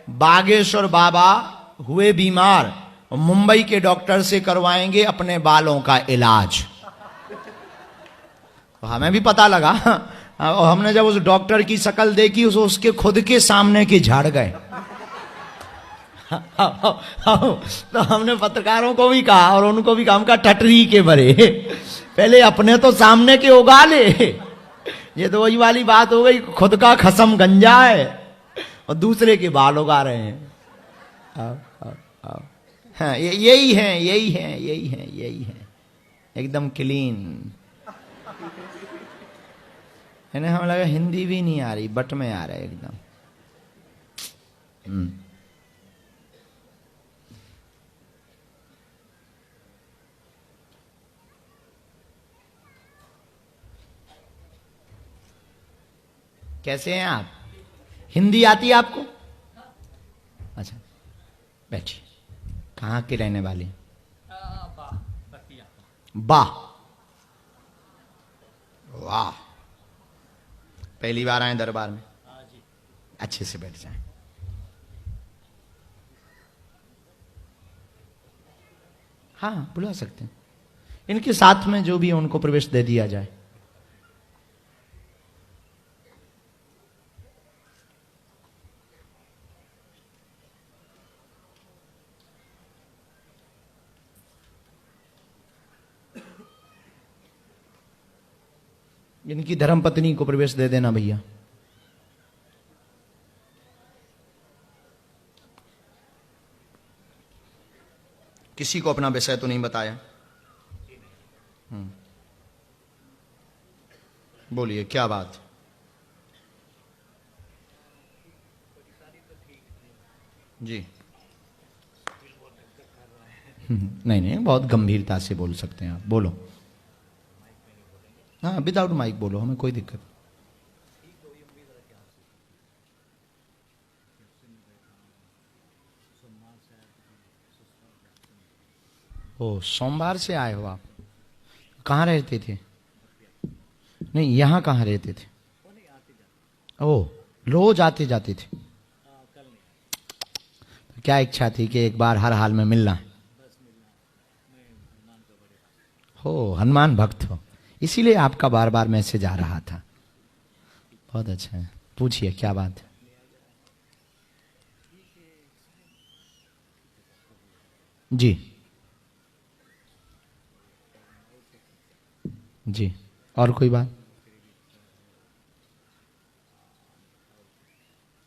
बागेश्वर बाबा हुए बीमार, मुंबई के डॉक्टर से करवाएंगे अपने बालों का इलाज। तो हमें भी पता लगा, और हमने जब उस डॉक्टर की शक्ल देखी, उसके खुद के सामने के झाड़ गए। तो हमने पत्रकारों को भी कहा और उनको भी कहा, हम कहा टटरी के बरे, पहले अपने तो सामने के उगा ले। ये तो वही वाली बात हो गई, खुद का खसम गंजा है और दूसरे के बाल उगा रहे हैं। आओ। हाँ, यही है एकदम क्लीन। इन्हें हम लगा हिंदी भी नहीं आ रही, बट में आ रहा है एकदम। कैसे हैं आप? हिंदी आती है आपको? अच्छा, बैठिए। कहाँ के रहने वाली? वाह वाह, पहली बार आए दरबार में? अच्छे से बैठ जाएं। हाँ, बुला सकते हैं। इनके साथ में जो भी है उनको प्रवेश दे दिया जाए। इनकी धर्मपत्नी को प्रवेश दे देना भैया। किसी को अपना विषय तो नहीं बताया? बोलिए, क्या बात? जी। नहीं, बहुत गंभीरता से बोल सकते हैं आप, बोलो। हाँ, विदाउट माइक बोलो, हमें कोई दिक्कत। ओ, सोमवार से आए हो आप? कहाँ रहते थे? नहीं, यहाँ कहाँ रहते थे? ओ, रोज आते जाते थे? तो क्या इच्छा थी कि एक बार हर हाल में मिलना है? हो, हनुमान भक्त हो, इसीलिए आपका बार बार मैसेज आ रहा था। बहुत अच्छा है, पूछिए क्या बात है। जी जी, और कोई बात?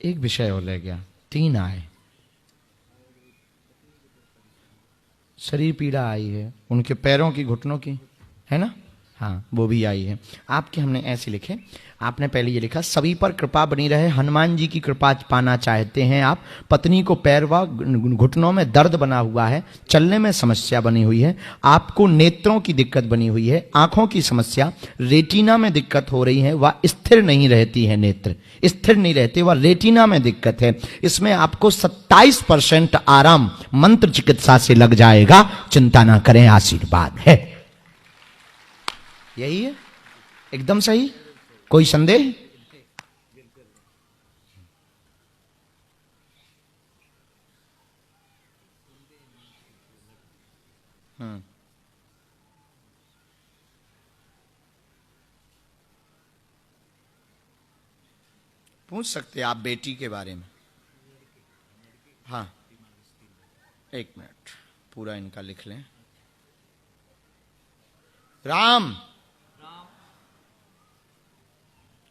एक विषय और रह गया। 3 आए। शरीर पीड़ा आई है, उनके पैरों की, घुटनों की, है ना? हाँ, वो भी आई है। आपके हमने ऐसे लिखे, आपने पहले ये लिखा, सभी पर कृपा बनी रहे, हनुमान जी की कृपा पाना चाहते हैं आप। पत्नी को पैर व घुटनों में दर्द बना हुआ है, चलने में समस्या बनी हुई है, आपको नेत्रों की दिक्कत बनी हुई है, आंखों की समस्या, रेटिना में दिक्कत हो रही है, वह स्थिर नहीं रहती है, नेत्र स्थिर नहीं रहते, वह रेटिना में दिक्कत है। इसमें आपको 27% आराम मंत्र चिकित्सा से लग जाएगा, चिंता ना करें, आशीर्वाद है। यही है, एकदम सही। कोई संदेह? पूछ सकते आप बेटी के बारे में। हाँ, 1 मिनट, पूरा इनका लिख लें। राम,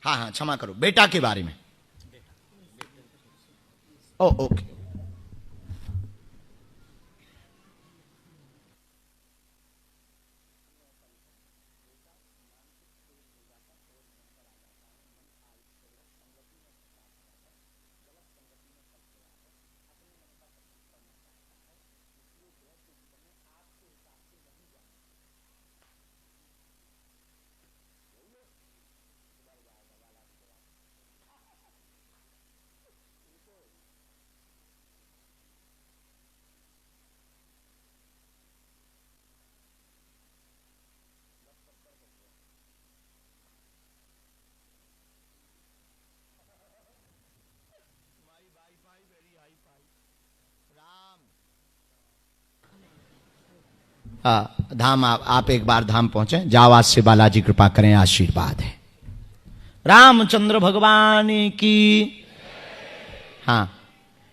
हाँ, क्षमा करो, बेटा के बारे में। ओ, ओके। धाम आप एक बार धाम पहुंचे, जाओ आज से बालाजी कृपा करें, आशीर्वाद है। रामचंद्र भगवान की। हाँ,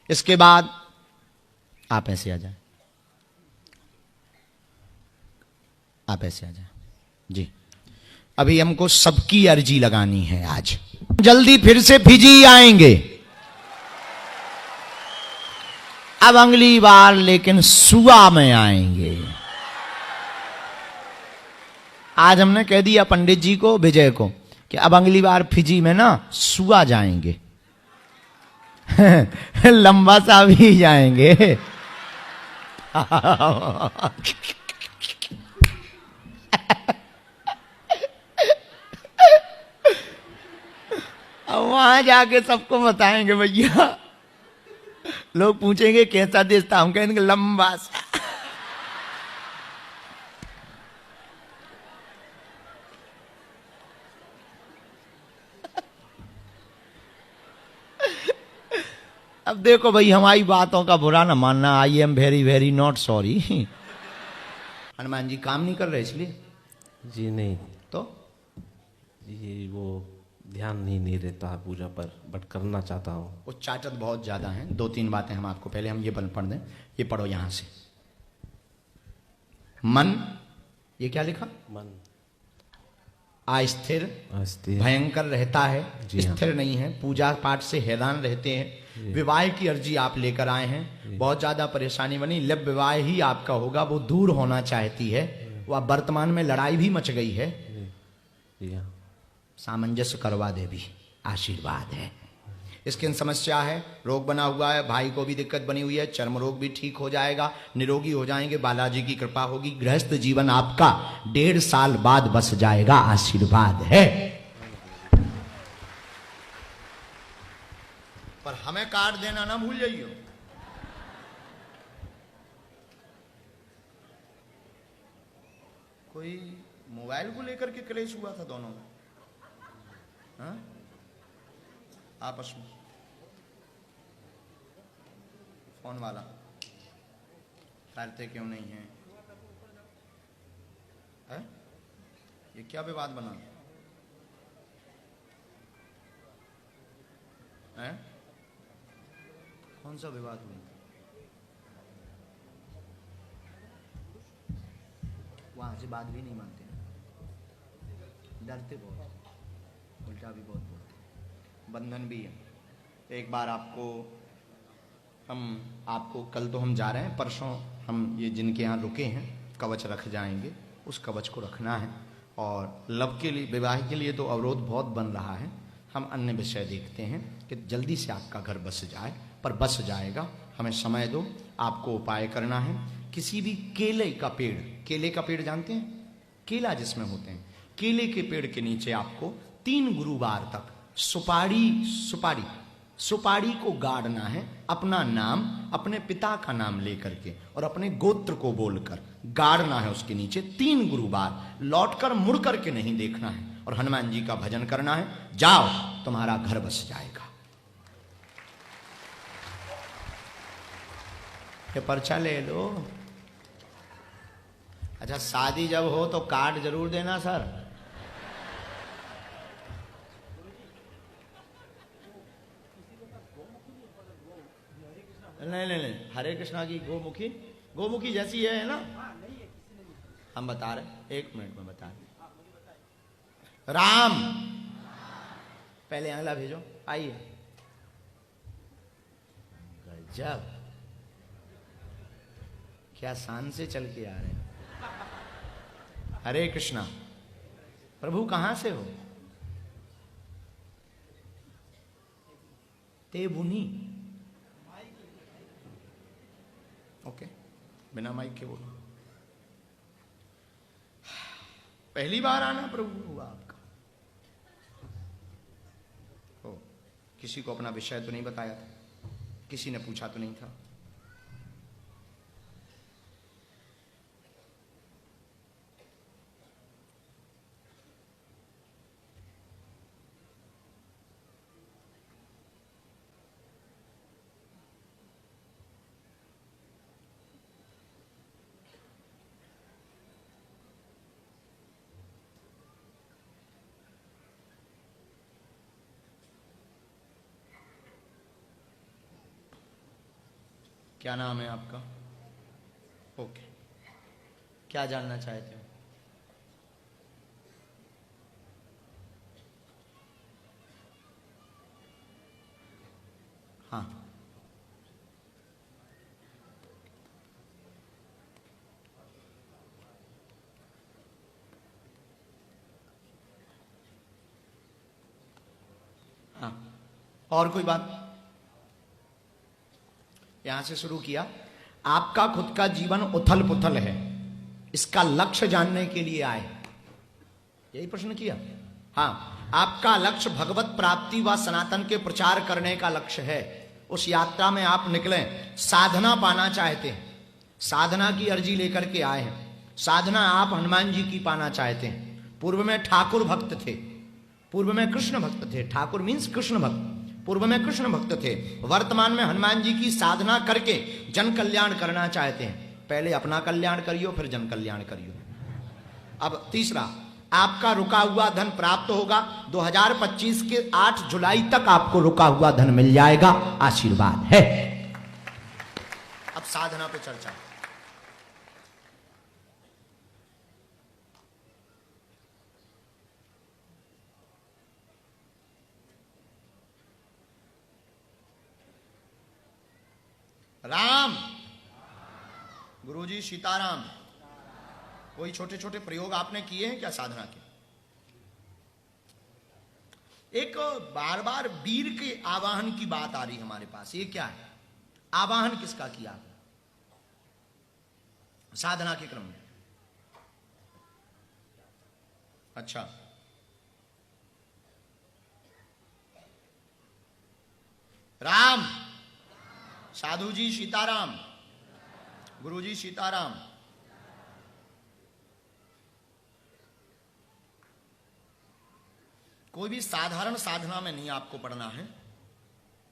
इसके बाद आप ऐसे आ जाए, आप ऐसे आ जाए जी। अभी हमको सबकी अर्जी लगानी है आज। जल्दी फिर से फिजी आएंगे, अब अगली बार लेकिन सुआ में आएंगे। आज हमने कह दिया पंडित जी को, विजय को, कि अब अगली बार फिजी में ना सुआ जाएंगे। लंबा सा भी जाएंगे। अब वहां जाके सबको बताएंगे भैया, लोग पूछेंगे कैसा देश था, हम कहेंगे लंबा सा। अब देखो भाई, हमारी बातों का बुरा ना मानना, I am very very not sorry. Hanuman ji काम नहीं कर रहे इसलिए? जी नहीं, तो ये वो ध्यान नहीं रहता है पूजा पर, बट करना चाहता हूँ। वो चाटत बहुत ज्यादा है। दो तीन बातें हम आपको, पहले हम ये पढ़ दें, ये पढ़ो यहां से। मन, ये क्या लिखा? मन अस्थिर, अस्थिर भयंकर रहता है, जी हाँ। स्थिर नहीं है, पूजा पाठ से हैरान रहते हैं। विवाह की अर्जी आप लेकर आए हैं, बहुत ज्यादा परेशानी बनी, लब विवाह ही आपका होगा, वो दूर होना चाहती है। वह वर्तमान में लड़ाई भी मच गई है, जी हाँ। सामंजस्य करवा दे भी, आशीर्वाद है। स्किन समस्या है, रोग बना हुआ है, भाई को भी दिक्कत बनी हुई है, चर्म रोग भी ठीक हो जाएगा, निरोगी हो जाएंगे, बालाजी की कृपा होगी, गृहस्थ जीवन आपका 1.5 साल बाद बस जाएगा, आशीर्वाद है। पर हमें कार्ड देना ना भूल जाइयो। कोई मोबाइल को लेकर के क्लेश हुआ था दोनों में, हाँ? आपस में फोन वाला करते क्यों नहीं है? है? ये क्या विवाद बना है? कौन सा विवाद हुआ? वहां से बात भी नहीं मानते, डरते बहुत, उल्टा भी बहुत बोलते, बंधन भी है। एक बार आपको कल तो हम जा रहे हैं, परसों हम ये जिनके यहाँ रुके हैं कवच रख जाएंगे, उस कवच को रखना है। और लव के लिए, विवाह के लिए तो अवरोध बहुत बन रहा है, हम अन्य विषय देखते हैं कि जल्दी से आपका घर बस जाए, पर बस जाएगा, हमें समय दो। आपको उपाय करना है, किसी भी केले का पेड़, केले का पेड़ जानते हैं, केला जिसमें होते हैं, केले के पेड़ के नीचे आपको 3 गुरुवार तक सुपारी को गाड़ना है, अपना नाम, अपने पिता का नाम लेकर के और अपने गोत्र को बोलकर गाड़ना है उसके नीचे 3 गुरुवार, लौटकर मुड़ करके नहीं देखना है, और हनुमान जी का भजन करना है। जाओ, तुम्हारा घर बस जाएगा। ये पर्चा ले लो। अच्छा, शादी जब हो तो कार्ड जरूर देना सर। नहीं, हरे कृष्णा की गोमुखी जैसी है ना, हम बता रहे, 1 मिनट में बता रहे। राम, पहले अगला भेजो, आइए। गजब, क्या शान से चल के आ रहे हैं। हरे कृष्णा। प्रभु कहां से हो? तेबुनी। ओके, बिना माइक के बोलो। पहली बार आना प्रभु हुआ आपका? हो, किसी को अपना विषय तो नहीं बताया था, किसी ने पूछा तो नहीं था? क्या नाम है आपका? ओके, क्या जानना चाहते हो? हाँ, हाँ, और कोई बात? यहां से शुरू किया। आपका खुद का जीवन उथल पुथल है, इसका लक्ष्य जानने के लिए आए, यही प्रश्न किया। हाँ, आपका लक्ष्य भगवत प्राप्ति व सनातन के प्रचार करने का लक्ष्य है। उस यात्रा में आप निकले, साधना पाना चाहते हैं, साधना की अर्जी लेकर के आए हैं। साधना आप हनुमान जी की पाना चाहते हैं। पूर्व में ठाकुर भक्त थे, पूर्व में कृष्ण भक्त थे। ठाकुर मीन्स कृष्ण भक्त, पूर्व में कृष्ण भक्त थे। वर्तमान में हनुमान जी की साधना करके जन कल्याण करना चाहते हैं। पहले अपना कल्याण करियो, फिर जन कल्याण करियो। अब तीसरा, आपका रुका हुआ धन प्राप्त होगा। 2025 के 8 जुलाई तक आपको रुका हुआ धन मिल जाएगा, आशीर्वाद है। अब साधना पे चर्चा। राम, गुरुजी सीताराम। कोई छोटे छोटे प्रयोग आपने किए हैं क्या साधना के? एक बार बार वीर के आवाहन की बात आ रही हमारे पास, ये क्या है? आवाहन किसका किया साधना के क्रम में? अच्छा, राम, साधु जी सीताराम, गुरुजी सीताराम। कोई भी साधारण साधना में नहीं आपको पढ़ना है,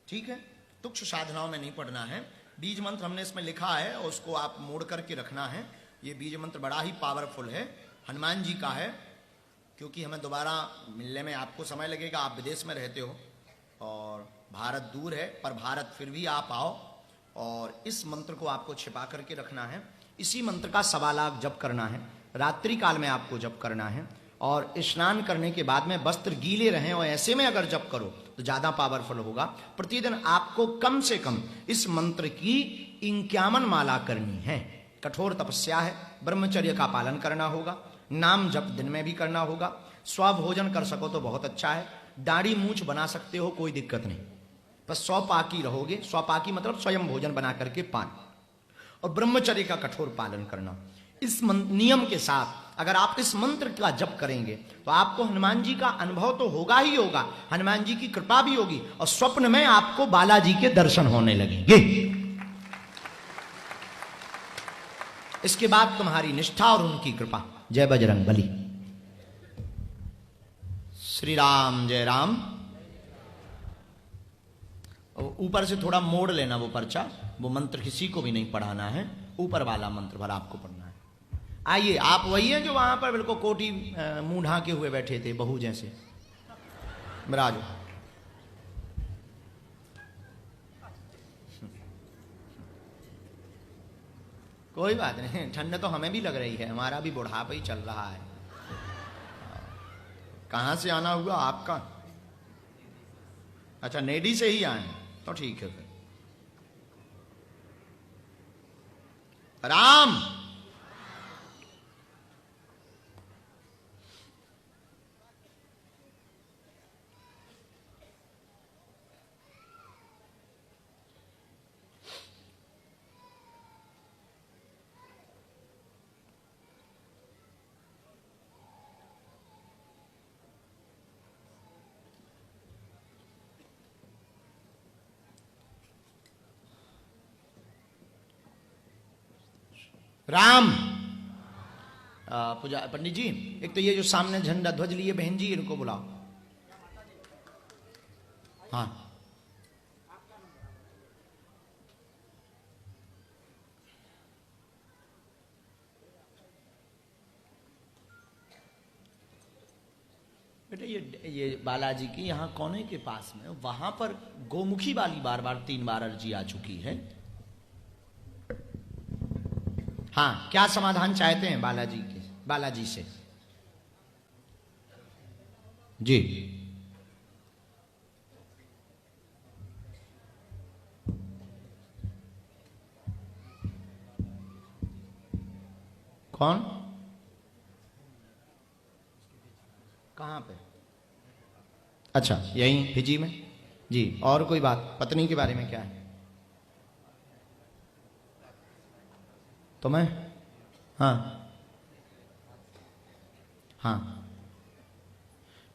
ठीक है? तुच्छ साधनाओं में नहीं पढ़ना है। बीज मंत्र हमने इसमें लिखा है और उसको आप मोड़ करके रखना है। ये बीज मंत्र बड़ा ही पावरफुल है, हनुमान जी का है। क्योंकि हमें दोबारा मिलने में आपको समय लगेगा, आप विदेश में रहते हो और भारत दूर है, पर भारत फिर भी आप आओ और इस मंत्र को आपको छिपा करके रखना है। इसी मंत्र का 1.25 लाख जप करना है, रात्रि काल में आपको जप करना है। और स्नान करने के बाद में वस्त्र गीले रहें और ऐसे में अगर जप करो तो ज्यादा पावरफुल होगा। प्रतिदिन आपको कम से कम इस मंत्र की 51 माला करनी है। कठोर तपस्या है, ब्रह्मचर्य का पालन करना होगा, नाम जप दिन में भी करना होगा। स्वभोजन कर सको तो बहुत अच्छा है, दाढ़ी मूछ बना सकते हो, कोई दिक्कत नहीं, बस स्वपाकी रहोगे। स्वपाकी मतलब स्वयं भोजन बना करके पान, और ब्रह्मचर्य का कठोर पालन करना। इस नियम के साथ अगर आप इस मंत्र का जप करेंगे तो आपको हनुमान जी का अनुभव तो होगा ही होगा, हनुमान जी की कृपा भी होगी और स्वप्न में आपको बालाजी के दर्शन होने लगेंगे। इसके बाद तुम्हारी निष्ठा और उनकी कृपा। जय बजरंग बली। श्री राम, जय राम। ऊपर से थोड़ा मोड़ लेना वो पर्चा, वो मंत्र किसी को भी नहीं पढ़ाना है, ऊपर वाला मंत्र भर आपको पढ़ना है। आइए, आप वही हैं जो वहां पर बिल्कुल कोटी मुंह ढाके हुए बैठे थे, बहू जैसे। मिराज, कोई बात नहीं, ठंड तो हमें भी लग रही है, हमारा भी बुढ़ापा ही चल रहा है। कहां से आना हुआ आपका? अच्छा, नेडी से ही आए तो ठीक है फिर। राम, राम। पूजा पंडित जी, एक तो ये जो सामने झंडा ध्वज लिए बहन जी, इनको बुलाओ। हाँ, बेटा ये बालाजी की यहाँ कोने के पास में, वहां पर गोमुखी वाली बार बार 3 बार अर्जी आ चुकी है। हाँ, क्या समाधान चाहते हैं बालाजी से? जी, कौन? कहाँ पे? अच्छा, यहीं फिजी में। जी, और कोई बात पत्नी के बारे में क्या है? तो मैं हाँ हाँ,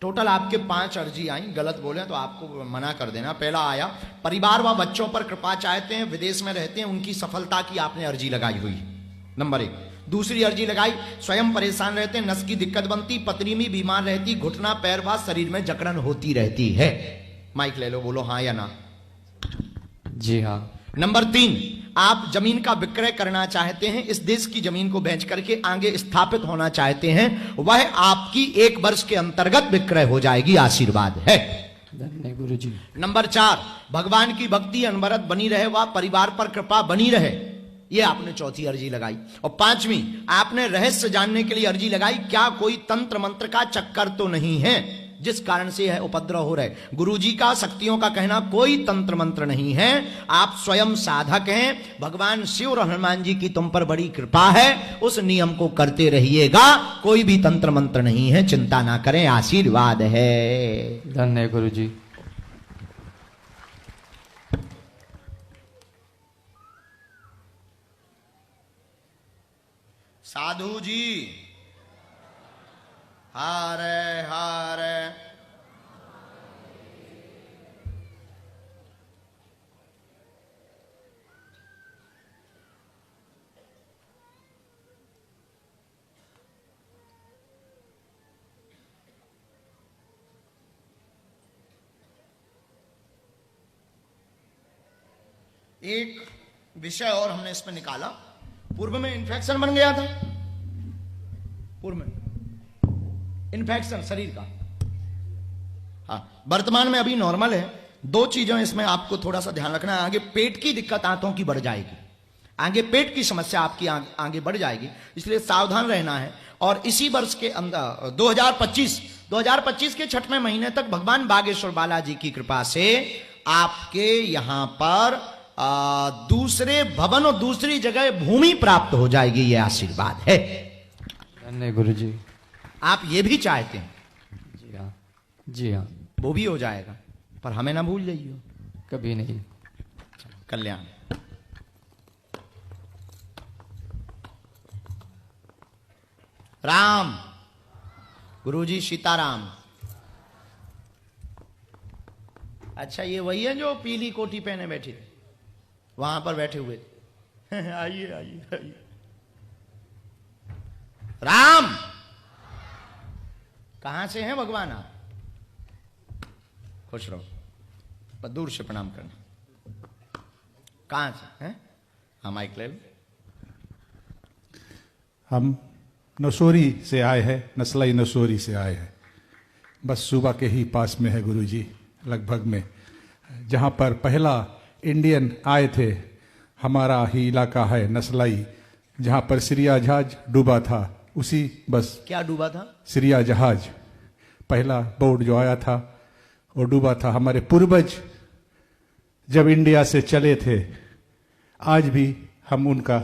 टोटल आपके 5 अर्जी आई। गलत बोले तो आपको मना कर देना। पहला आया, परिवार व बच्चों पर कृपा चाहते हैं, विदेश में रहते हैं, उनकी सफलता की आपने अर्जी लगाई हुई, नंबर 1। दूसरी अर्जी लगाई, स्वयं परेशान रहते हैं, नस की दिक्कत बनती, पत्नी भी बीमार रहती, घुटना पैर व शरीर में जकड़न होती रहती है। माइक ले लो, बोलो हाँ या ना। जी हाँ। नंबर 3, आप जमीन का विक्रय करना चाहते हैं, इस देश की जमीन को बेच करके आगे स्थापित होना चाहते हैं, वह आपकी 1 वर्ष के अंतर्गत विक्रय हो जाएगी, आशीर्वाद है। धन्य गुरु जी। नंबर 4, भगवान की भक्ति अनवरत बनी रहे व परिवार पर कृपा बनी रहे, ये आपने चौथी अर्जी लगाई। और 5वीं, आपने रहस्य जानने के लिए अर्जी लगाई, क्या कोई तंत्र मंत्र का चक्कर तो नहीं है जिस कारण से यह उपद्रव हो रहे। गुरुजी का, शक्तियों का कहना कोई तंत्र मंत्र नहीं है, आप स्वयं साधक हैं, भगवान शिव और हनुमान जी की तुम पर बड़ी कृपा है, उस नियम को करते रहिएगा, कोई भी तंत्र मंत्र नहीं है, चिंता ना करें, आशीर्वाद है। धन्य गुरु जी। साधु जी, हारे हारे। एक विषय और हमने इसमें निकाला, पूर्व में इन्फेक्शन बन गया था, पूर्व में इन्फेक्शन शरीर का, हाँ, वर्तमान में अभी नॉर्मल है। 2 चीजें इसमें आपको थोड़ा सा ध्यान रखना है, आगे पेट की दिक्कत आंतों की बढ़ जाएगी, आगे पेट की समस्या आपकी आगे बढ़ जाएगी, इसलिए सावधान रहना है। और इसी वर्ष के अंदर 2025 के 6वें महीने तक भगवान बागेश्वर बालाजी की कृपा से आपके यहां पर दूसरे भवन और दूसरी जगह भूमि प्राप्त हो जाएगी, यह आशीर्वाद है। धन्य गुरु जी। आप ये भी चाहते हैं? जी हाँ, जी हाँ। वो भी हो जाएगा, पर हमें ना भूल जाइए, कभी नहीं। कल्याण। राम, गुरुजी सीताराम। अच्छा, ये वही है जो पीली कोटी पहने बैठे थे, वहां पर बैठे हुए थे। आइए आइए आइए। राम, कहां से हैं भगवान आप? खुश रहो, पर दूर से प्रणाम करना। कहां से हैं? हम माइक ले लो। हम नसोरी से आए हैं, नस्लाई नसोरी से आए हैं, बस सुबह के ही पास में है गुरुजी, लगभग में, जहाँ पर पहला इंडियन आए थे, हमारा ही इलाका है नस्लाई, जहाँ पर सीरिया जहाज डूबा था, उसी बस। क्या डूबा था? सीरिया जहाज, पहला बोट जो आया था वो डूबा था। हमारे पूर्वज जब इंडिया से चले थे, आज भी हम उनका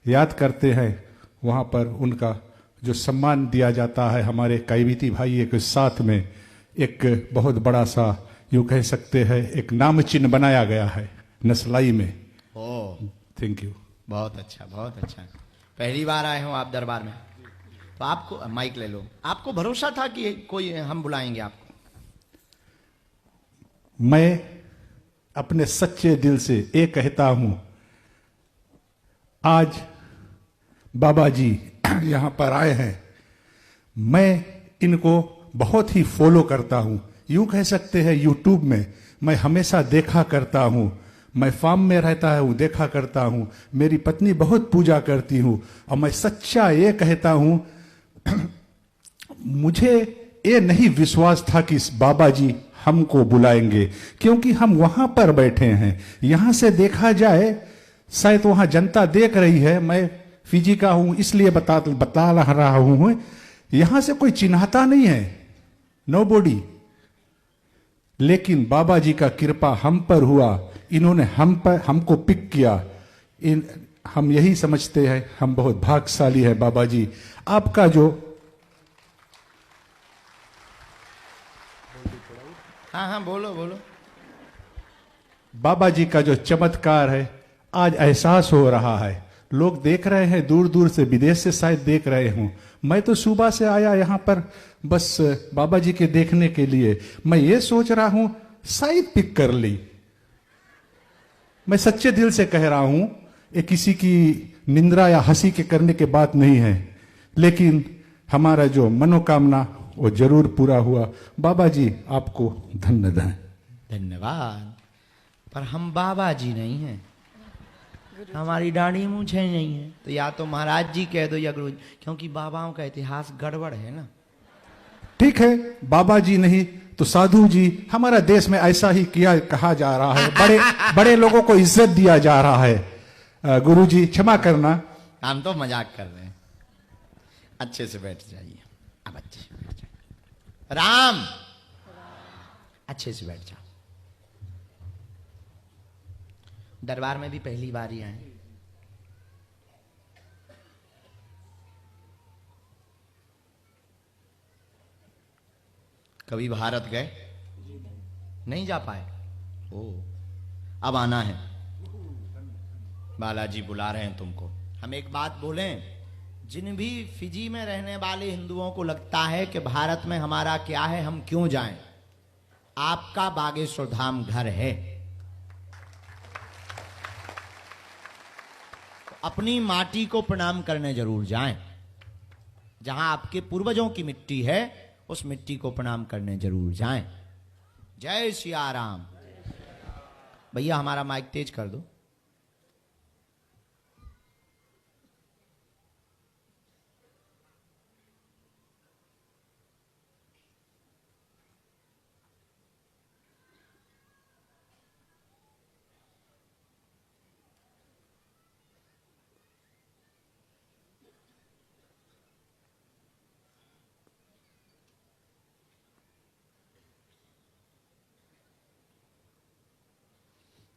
याद करते हैं, वहाँ पर उनका जो सम्मान दिया जाता है, हमारे कायवीती भाई के साथ में एक बहुत बड़ा सा, यूँ कह सकते हैं, एक नाम चिन्ह बनाया गया है नस्लाई में। ओ, थैंक यू। बहुत अच्छा, बहुत अच्छा। पहली बार आए हो आप दरबार में, तो आपको माइक ले लो, आपको भरोसा था कि कोई हम बुलाएंगे आपको? मैं अपने सच्चे दिल से ये कहता हूं, आज बाबा जी यहां पर आए हैं, मैं इनको बहुत ही फॉलो करता हूं, यूं कह सकते हैं यूट्यूब में मैं हमेशा देखा करता हूं, मैं फार्म में रहता हूं, देखा करता हूं, मेरी पत्नी बहुत पूजा करती हूं, और मैं सच्चा ये कहता हूं मुझे ये नहीं विश्वास था कि इस बाबा जी हमको बुलाएंगे, क्योंकि हम वहां पर बैठे हैं। यहां से देखा जाए शायद वहां जनता देख रही है, मैं फिजी का हूं इसलिए बता रहा हूं, यहां से कोई चिन्हता नहीं है, नो बॉडी। लेकिन बाबा जी का कृपा हम पर हुआ, इन्होंने हमको पिक किया। हम यही समझते हैं हम बहुत भाग्यशाली है बाबा जी। आपका जो हाँ हाँ बोलो बोलो। बाबा जी का जो चमत्कार है आज एहसास हो रहा है। लोग देख रहे हैं, दूर दूर से, विदेश से शायद देख रहे हूं। मैं तो सुबह से आया यहां पर बस बाबा जी के देखने के लिए। मैं ये सोच रहा हूं शायद पिक कर ली। मैं सच्चे दिल से कह रहा हूं, ये किसी की निंद्रा या हंसी के करने के बात नहीं है, लेकिन हमारा जो मनोकामना वो जरूर पूरा हुआ। बाबा जी आपको धन्यवाद। धन्यवाद। पर हम बाबा जी नहीं हैं, हमारी दाढ़ी मूछें नहीं है, तो या तो महाराज जी कह दो या गुरु जी, क्योंकि बाबाओं का इतिहास गड़बड़ है ना। ठीक है, बाबा जी नहीं तो साधु जी। हमारा देश में ऐसा ही किया कहा जा रहा है, बड़े बड़े लोगों को इज्जत दिया जा रहा है। गुरु जी क्षमा करना, हम तो मजाक कर रहे हैं। अच्छे से बैठ जाइए, अब अच्छे से बैठ जाइए। राम, अच्छे से बैठ जाओ। दरबार में भी पहली बार ही आए। कभी भारत गए? नहीं जा पाए? ओ, अब आना है। बालाजी बुला रहे हैं तुमको। हम एक बात बोलें, जिन भी फिजी में रहने वाले हिंदुओं को लगता है कि भारत में हमारा क्या है, हम क्यों जाएं, आपका बागेश्वर धाम घर है। अपनी माटी को प्रणाम करने जरूर जाएं। जहां आपके पूर्वजों की मिट्टी है उस मिट्टी को प्रणाम करने जरूर जाएं। जय सिया राम। भैया हमारा माइक तेज कर दो।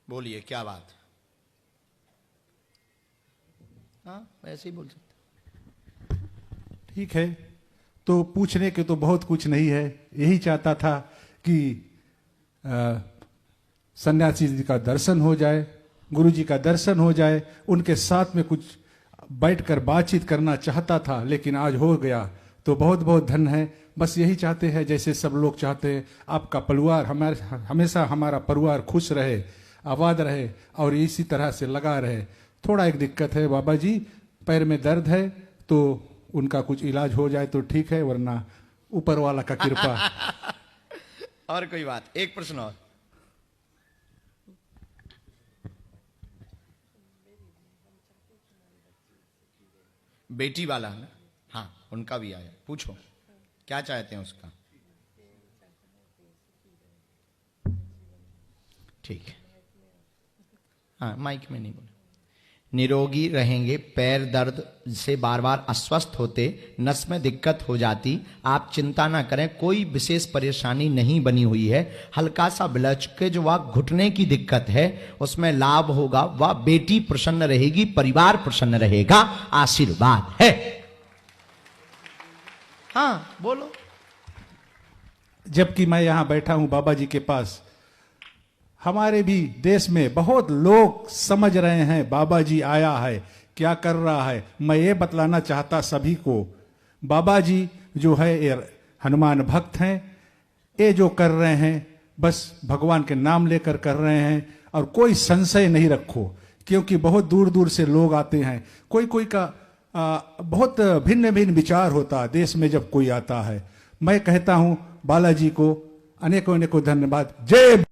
बोलिए क्या बात। हाँ वैसे ही बोल सकते। ठीक है। तो पूछने के तो बहुत कुछ नहीं है, यही चाहता था कि सन्यासी जी का दर्शन हो जाए, गुरु जी का दर्शन हो जाए, उनके साथ में कुछ बैठकर बातचीत करना चाहता था, लेकिन आज हो गया तो बहुत बहुत धन्य है। बस यही चाहते हैं जैसे सब लोग चाहते हैं, आपका परिवार हमेशा हमारा परिवार खुश रहे, आबाद रहे और इसी तरह से लगा रहे। थोड़ा एक दिक्कत है बाबा जी, पैर में दर्द है, तो उनका कुछ इलाज हो जाए तो ठीक है, वरना ऊपर वाला का कृपा। और कोई बात? एक प्रश्न और। बेटी वाला है ना? हाँ उनका भी आया, पूछो क्या चाहते हैं उसका। ठीक है, हाँ माइक में नहीं बोले। निरोगी रहेंगे, पैर दर्द से बार बार अस्वस्थ होते, नस में दिक्कत हो जाती, आप चिंता ना करें, कोई विशेष परेशानी नहीं बनी हुई है। हल्का सा ब्लच के जो वह घुटने की दिक्कत है उसमें लाभ होगा, वह बेटी प्रसन्न रहेगी, परिवार प्रसन्न रहेगा, आशीर्वाद है। हाँ बोलो। जबकि मैं यहां बैठा हूं बाबा जी के पास, हमारे भी देश में बहुत लोग समझ रहे हैं बाबा जी आया है, क्या कर रहा है। मैं ये बतलाना चाहता सभी को, बाबा जी जो है ये हनुमान भक्त हैं, ये जो कर रहे हैं बस भगवान के नाम लेकर कर रहे हैं, और कोई संशय नहीं रखो, क्योंकि बहुत दूर दूर से लोग आते हैं। कोई कोई का बहुत भिन्न भिन्न विचार होता है देश में जब कोई आता है। मैं कहता हूं बालाजी को अनेकों अनेकों धन्यवाद। जय